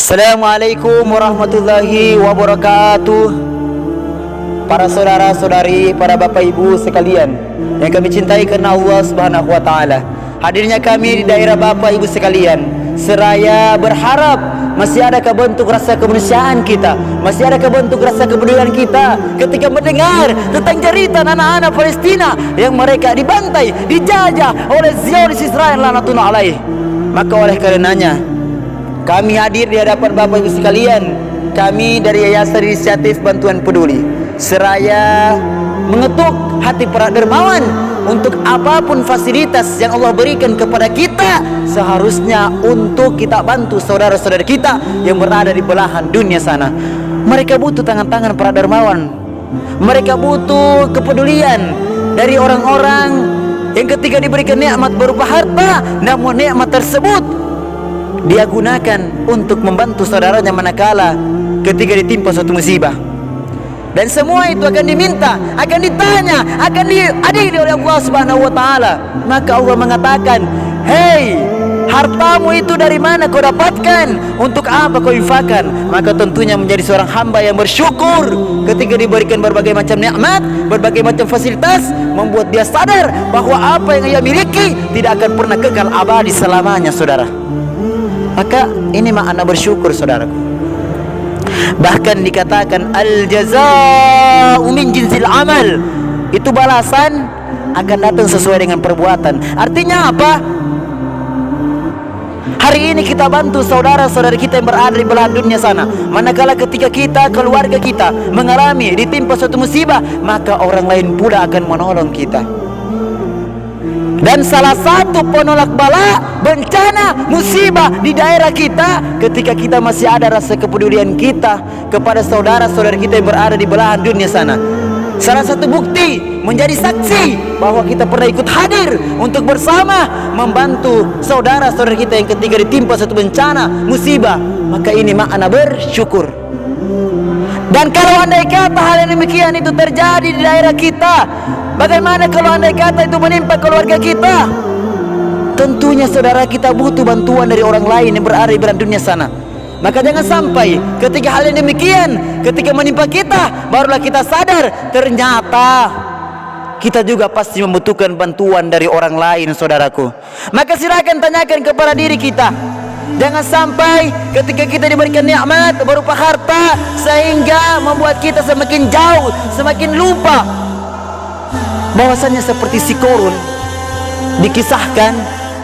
Assalamualaikum warahmatullahi wabarakatuh. Para saudara-saudari, para bapak ibu sekalian yang kami cintai karena Allah Subhanahu wa taala. Hadirnya kami di daerah bapak ibu sekalian, seraya berharap masih ada bentuk rasa kemanusiaan kita, masih ada bentuk rasa kepedulian kita ketika mendengar tentang cerita anak-anak Palestina yang mereka dibantai, dijajah oleh Zionis Israel laknatullah alaih. Maka oleh karenanya kami hadir di hadapan bapak ibu sekalian, kami dari Yayasan Inisiatif Bantuan Peduli, seraya mengetuk hati para dermawan untuk apapun fasilitas yang Allah berikan kepada kita, seharusnya untuk kita bantu saudara-saudara kita yang berada di belahan dunia sana. Mereka butuh tangan-tangan para dermawan, mereka butuh kepedulian dari orang-orang yang ketika diberikan nikmat berupa harta, namun nikmat tersebut dia gunakan untuk membantu saudaranya manakala ketika ditimpa suatu musibah. Dan semua itu akan diminta, akan ditanya, akan diadili oleh Allah Subhanahu wa taala. Maka Allah mengatakan, "Hei, hartamu itu dari mana kau dapatkan? Untuk apa kau infakkan?" Maka tentunya menjadi seorang hamba yang bersyukur ketika diberikan berbagai macam nikmat, berbagai macam fasilitas, membuat dia sadar bahwa apa yang ia miliki tidak akan pernah kekal abadi selamanya, saudara. Maka ini makna bersyukur, saudaraku. Bahkan dikatakan al-jazaa'u min jinsil amal, itu balasan akan datang sesuai dengan perbuatan. Artinya apa? Hari ini kita bantu saudara-saudara kita yang berada di belahan dunia sana, manakala ketika kita, keluarga kita mengalami ditimpa suatu musibah, maka orang lain pula akan menolong kita. Dan salah satu penolak bala, bencana, musibah di daerah kita, ketika kita masih ada rasa kepedulian kita kepada saudara-saudara kita yang berada di belahan dunia sana. Salah satu bukti menjadi saksi bahwa kita pernah ikut hadir untuk bersama membantu saudara-saudara kita yang ketika ditimpa satu bencana, musibah. Maka ini makna bersyukur. Dan kalau andai kata hal yang demikian itu terjadi di daerah kita, bagaimana kalau andai kata itu menimpa keluarga kita? Tentunya saudara kita butuh bantuan dari orang lain yang berada di belahan dunia sana. Maka jangan sampai ketika hal yang demikian, ketika menimpa kita, barulah kita sadar ternyata kita juga pasti membutuhkan bantuan dari orang lain, saudaraku. Maka silakan tanyakan kepada diri kita. Jangan sampai ketika kita diberikan nikmat berupa harta sehingga membuat kita semakin jauh, semakin lupa bahwasanya seperti si Korun dikisahkan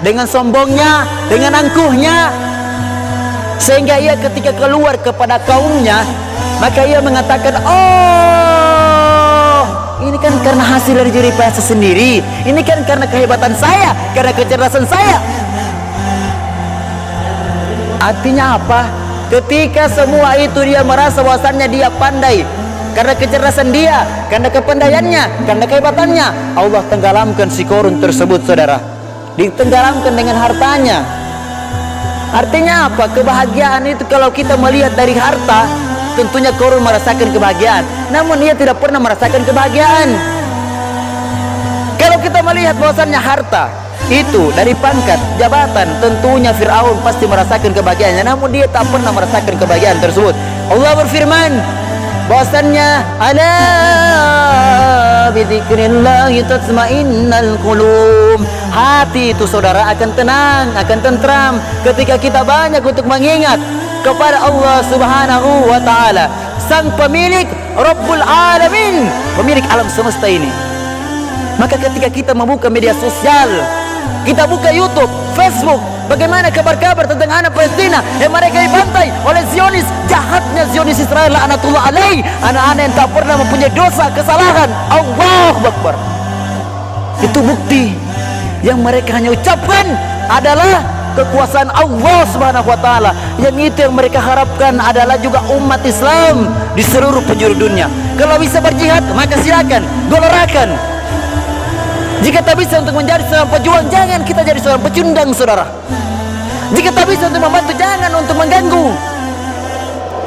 dengan sombongnya, dengan angkuhnya, sehingga ia ketika keluar kepada kaumnya, maka ia mengatakan, "Oh, ini kan karena hasil dari jerih payah saya sendiri, ini kan karena kehebatan saya, karena kecerdasan saya." Artinya apa? Ketika semua itu dia merasa bahwasannya dia pandai karena kecerdasan dia, karena kepandaiannya, karena kehebatannya, Allah tenggelamkan si Korun tersebut, saudara. Ditenggelamkan dengan hartanya. Artinya apa? Kebahagiaan itu kalau kita melihat dari harta, tentunya Korun merasakan kebahagiaan, namun dia tidak pernah merasakan kebahagiaan. Kalau kita melihat bahwasannya harta itu dari pangkat, jabatan, tentunya Fir'aun pasti merasakan kebahagiaannya, namun dia tak pernah merasakan kebahagiaan tersebut. Allah berfirman bahwasannya, "Ala bidzikrillahi tatma'innal qulub." Hati itu, saudara, akan tenang, akan tentram ketika kita banyak untuk mengingat kepada Allah Subhanahu wa taala, sang pemilik Rabbul Alamin, pemilik alam semesta ini. Maka ketika kita membuka media sosial, kita buka YouTube, Facebook, bagaimana kabar-kabar tentang anak Palestina yang mereka dibantai oleh Zionis, jahatnya Zionis Israel laknatullah alaih, anak-anak yang tak pernah mempunyai dosa, kesalahan. Allahu Akbar. Itu bukti yang mereka hanya ucapkan adalah kekuasaan Allah Subhanahu wa taala. Yang itu yang mereka harapkan adalah juga umat Islam di seluruh penjuru dunia. Kalau bisa berjihad, maka silakan, gelorakan. Jika tak bisa untuk menjadi seorang pejuang, jangan kita jadi seorang pecundang, saudara. Jika tak bisa untuk membantu, jangan untuk mengganggu.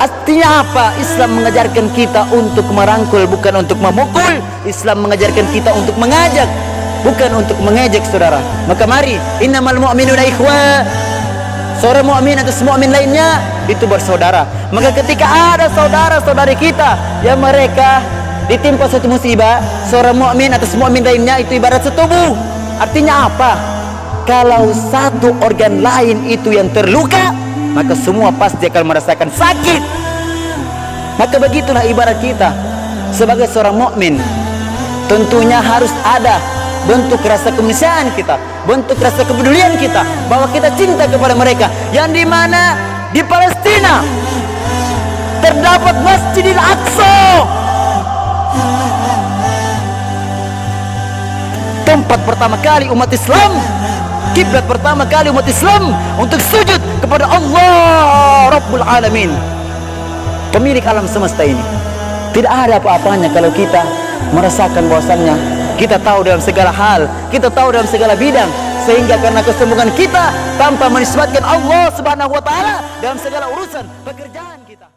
Artinya apa? Islam mengajarkan kita untuk merangkul, bukan untuk memukul. Islam mengajarkan kita untuk mengajak, bukan untuk mengejek, saudara. Maka mari, innamal mu'minuna ikhwah. seorang mukmin atau mukmin lainnya itu bersaudara. Maka ketika ada saudara-saudari kita yang mereka ditimpa suatu musibah, seorang mukmin atau mukmin lainnya itu ibarat setubuh. Artinya apa? Kalau satu organ lain itu yang terluka, maka semua pasti akan merasakan sakit. Maka begitulah ibarat kita sebagai seorang mukmin. Tentunya harus ada bentuk rasa kemanusiaan kita, bentuk rasa kepedulian kita, bahwa kita cinta kepada mereka. Yang dimana di Palestina terdapat Masjidil Aqsa, tempat pertama kali umat Islam, kiblat pertama kali umat Islam untuk sujud kepada Allah Rabbul Alamin, pemilik alam semesta ini. Tidak ada apa-apanya kalau kita merasakan bahwasannya kita tahu dalam segala hal, kita tahu dalam segala bidang, sehingga karena kesombongan kita tanpa menisbatkan Allah Subhanahu wa taala dalam segala urusan pekerjaan kita.